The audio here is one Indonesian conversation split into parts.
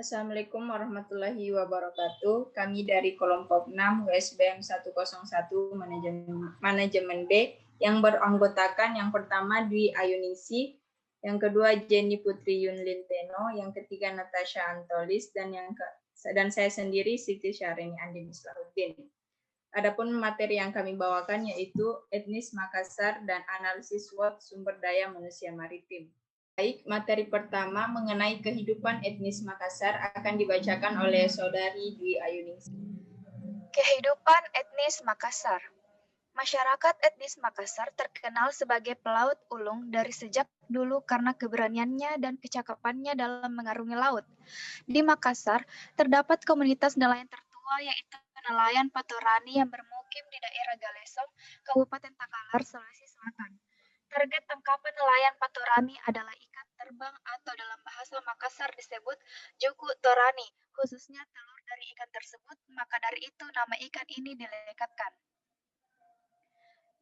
Assalamualaikum warahmatullahi wabarakatuh. Kami dari kelompok 6 USBM 101 Manajemen B yang beranggotakan yang pertama Dwi Ayuningsi, yang kedua Jenny Putri Yunlinteno, yang ketiga Natasha Antolis, dan saya sendiri Siti Syahrini Andin Islahuddin. Adapun materi yang kami bawakan yaitu etnis Makassar dan analisis SWOT sumber daya manusia maritim. Baik, materi pertama mengenai kehidupan etnis Makassar akan dibacakan oleh Saudari Dwi Ayuningsi. Kehidupan etnis Makassar. Masyarakat etnis Makassar terkenal sebagai pelaut ulung dari sejak dulu karena keberaniannya dan kecakapannya dalam mengarungi laut. Di Makassar, terdapat komunitas nelayan tertua yaitu nelayan Patorani yang bermukim di daerah Galesong, Kabupaten Takalar, Sulawesi Selatan. Target tangkapan nelayan Patorani adalah ikan terbang atau dalam bahasa Makassar disebut juku torani, khususnya telur dari ikan tersebut, maka dari itu nama ikan ini dilekatkan.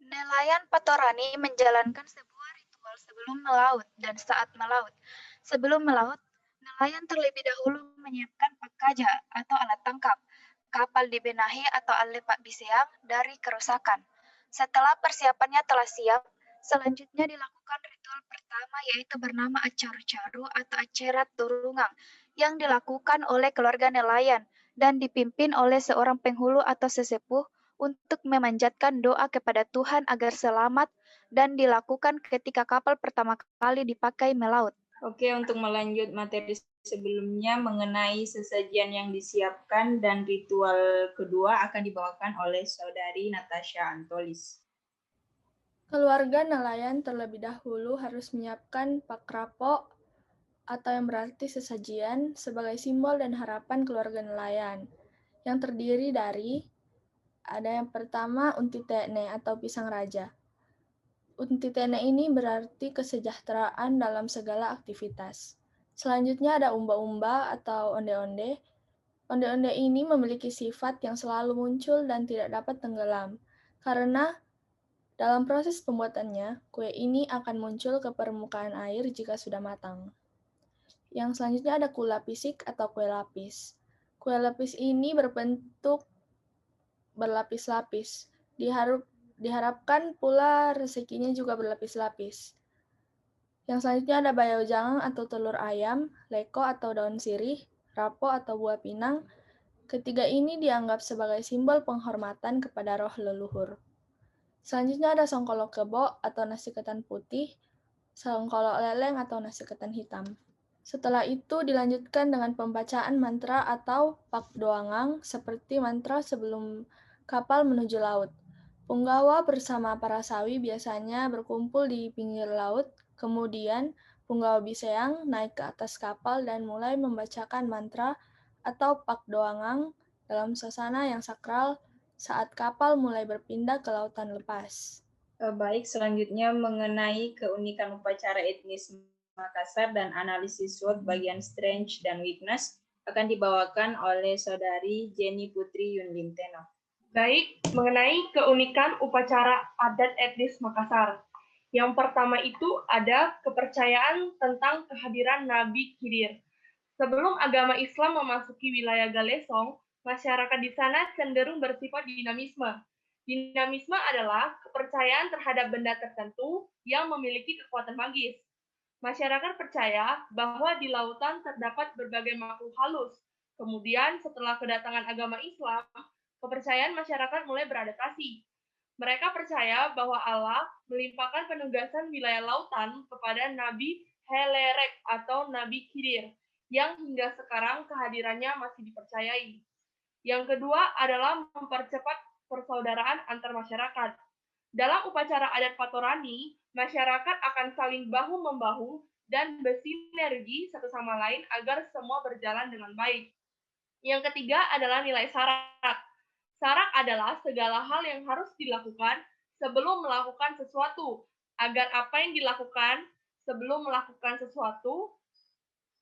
Nelayan Patorani menjalankan sebuah ritual sebelum melaut dan saat melaut. Sebelum melaut, nelayan terlebih dahulu menyiapkan pakaja atau alat tangkap. Kapal dibenahi atau alat pak biseang dari kerusakan. Setelah persiapannya telah siap, selanjutnya dilakukan ritual pertama yaitu bernama acaru-caru atau acerat turungang yang dilakukan oleh keluarga nelayan dan dipimpin oleh seorang penghulu atau sesepuh untuk memanjatkan doa kepada Tuhan agar selamat dan dilakukan ketika kapal pertama kali dipakai melaut. Oke, untuk melanjut materi sebelumnya mengenai sesajian yang disiapkan dan ritual kedua akan dibawakan oleh Saudari Natasha Antolis. Keluarga nelayan terlebih dahulu harus menyiapkan pakrapo atau yang berarti sesajian sebagai simbol dan harapan keluarga nelayan yang terdiri dari ada yang pertama unti tene atau pisang raja. Unti tene ini berarti kesejahteraan dalam segala aktivitas. Selanjutnya ada umba-umba atau onde-onde. Onde-onde ini memiliki sifat yang selalu muncul dan tidak dapat tenggelam, karena dalam proses pembuatannya, kue ini akan muncul ke permukaan air jika sudah matang. Yang selanjutnya ada kula pisik atau kue lapis. Kue lapis ini berbentuk berlapis-lapis. Diharapkan pula rezekinya juga berlapis-lapis. Yang selanjutnya ada bayau jangang atau telur ayam, leko atau daun sirih, rapo atau buah pinang. Ketiga ini dianggap sebagai simbol penghormatan kepada roh leluhur. Selanjutnya ada songkolok kebo atau nasi ketan putih, songkolok leleng atau nasi ketan hitam. Setelah itu dilanjutkan dengan pembacaan mantra atau pak doangang seperti mantra sebelum kapal menuju laut. Punggawa bersama para sawi biasanya berkumpul di pinggir laut, kemudian punggawa biseang naik ke atas kapal dan mulai membacakan mantra atau pak doangang dalam suasana yang sakral saat kapal mulai berpindah ke lautan lepas. Baik, selanjutnya mengenai keunikan upacara etnis Makassar dan analisis SWOT bagian strength dan weakness akan dibawakan oleh Saudari Jenny Putri Yunlinteno. Baik, mengenai keunikan upacara adat etnis Makassar. Yang pertama itu ada kepercayaan tentang kehadiran Nabi Khidir. Sebelum agama Islam memasuki wilayah Galesong, masyarakat di sana cenderung bersifat dinamisme. Dinamisme adalah kepercayaan terhadap benda tertentu yang memiliki kekuatan magis. Masyarakat percaya bahwa di lautan terdapat berbagai makhluk halus. Kemudian setelah kedatangan agama Islam, kepercayaan masyarakat mulai beradaptasi. Mereka percaya bahwa Allah melimpahkan penugasan wilayah lautan kepada Nabi Helerek atau Nabi Khidir, yang hingga sekarang kehadirannya masih dipercayai. Yang kedua adalah mempercepat persaudaraan antar masyarakat. Dalam upacara adat Patorani, masyarakat akan saling bahu-membahu dan bersinergi satu sama lain agar semua berjalan dengan baik. Yang ketiga adalah nilai sarak. Sarak adalah segala hal yang harus dilakukan sebelum melakukan sesuatu, agar apa yang dilakukan sebelum melakukan sesuatu,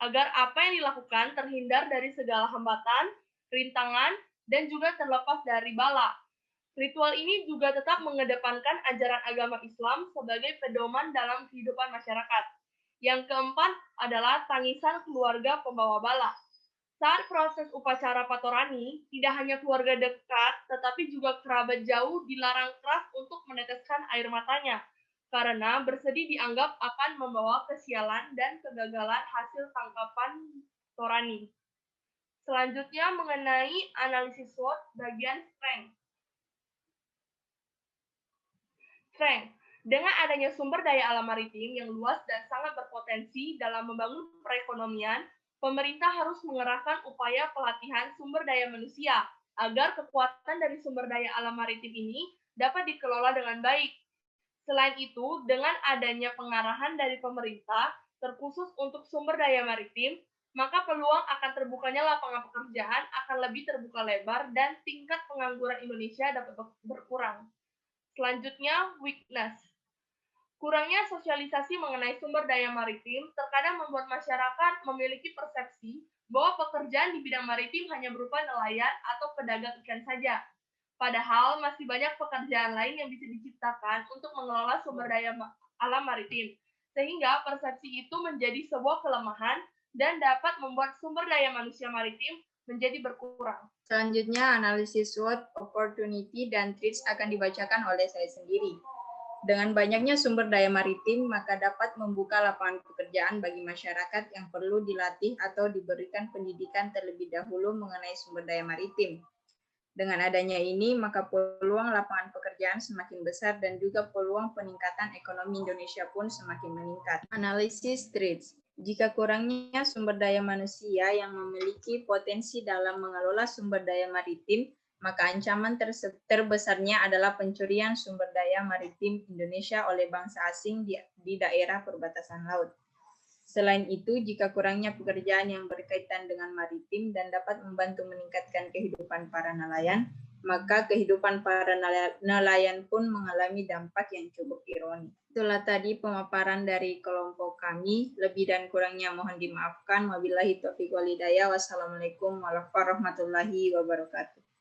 agar apa yang dilakukan terhindar dari segala hambatan, rintangan, dan juga terlepas dari bala. Ritual ini juga tetap mengedepankan ajaran agama Islam sebagai pedoman dalam kehidupan masyarakat. Yang keempat adalah tangisan keluarga pembawa bala. Saat proses upacara patorani, tidak hanya keluarga dekat, tetapi juga kerabat jauh dilarang keras untuk meneteskan air matanya, karena bersedih dianggap akan membawa kesialan dan kegagalan hasil tangkapan torani. Selanjutnya mengenai analisis SWOT bagian strength. Strength. Dengan adanya sumber daya alam maritim yang luas dan sangat berpotensi dalam membangun perekonomian, pemerintah harus mengerahkan upaya pelatihan sumber daya manusia agar kekuatan dari sumber daya alam maritim ini dapat dikelola dengan baik. Selain itu, dengan adanya pengarahan dari pemerintah terkhusus untuk sumber daya maritim, maka peluang akan terbukanya lapangan pekerjaan akan lebih terbuka lebar dan tingkat pengangguran Indonesia dapat berkurang. Selanjutnya, weakness. Kurangnya sosialisasi mengenai sumber daya maritim terkadang membuat masyarakat memiliki persepsi bahwa pekerjaan di bidang maritim hanya berupa nelayan atau pedagang ikan saja. Padahal masih banyak pekerjaan lain yang bisa diciptakan untuk mengelola sumber daya alam maritim, sehingga persepsi itu menjadi sebuah kelemahan dan dapat membuat sumber daya manusia maritim menjadi berkurang. Selanjutnya, analisis SWOT, opportunity, dan threats akan dibacakan oleh saya sendiri. Dengan banyaknya sumber daya maritim, maka dapat membuka lapangan pekerjaan bagi masyarakat yang perlu dilatih atau diberikan pendidikan terlebih dahulu mengenai sumber daya maritim. Dengan adanya ini, maka peluang lapangan pekerjaan semakin besar dan juga peluang peningkatan ekonomi Indonesia pun semakin meningkat. Analisis threats. Jika kurangnya sumber daya manusia yang memiliki potensi dalam mengelola sumber daya maritim, maka ancaman terbesarnya adalah pencurian sumber daya maritim Indonesia oleh bangsa asing di daerah perbatasan laut. Selain itu, jika kurangnya pekerjaan yang berkaitan dengan maritim dan dapat membantu meningkatkan kehidupan para nelayan, maka kehidupan para nelayan pun mengalami dampak yang cukup ironi. Itulah tadi pemaparan dari kelompok kami. Lebih dan kurangnya mohon dimaafkan. Wabillahi taufiq wal hidayah. Wassalamualaikum warahmatullahi wabarakatuh.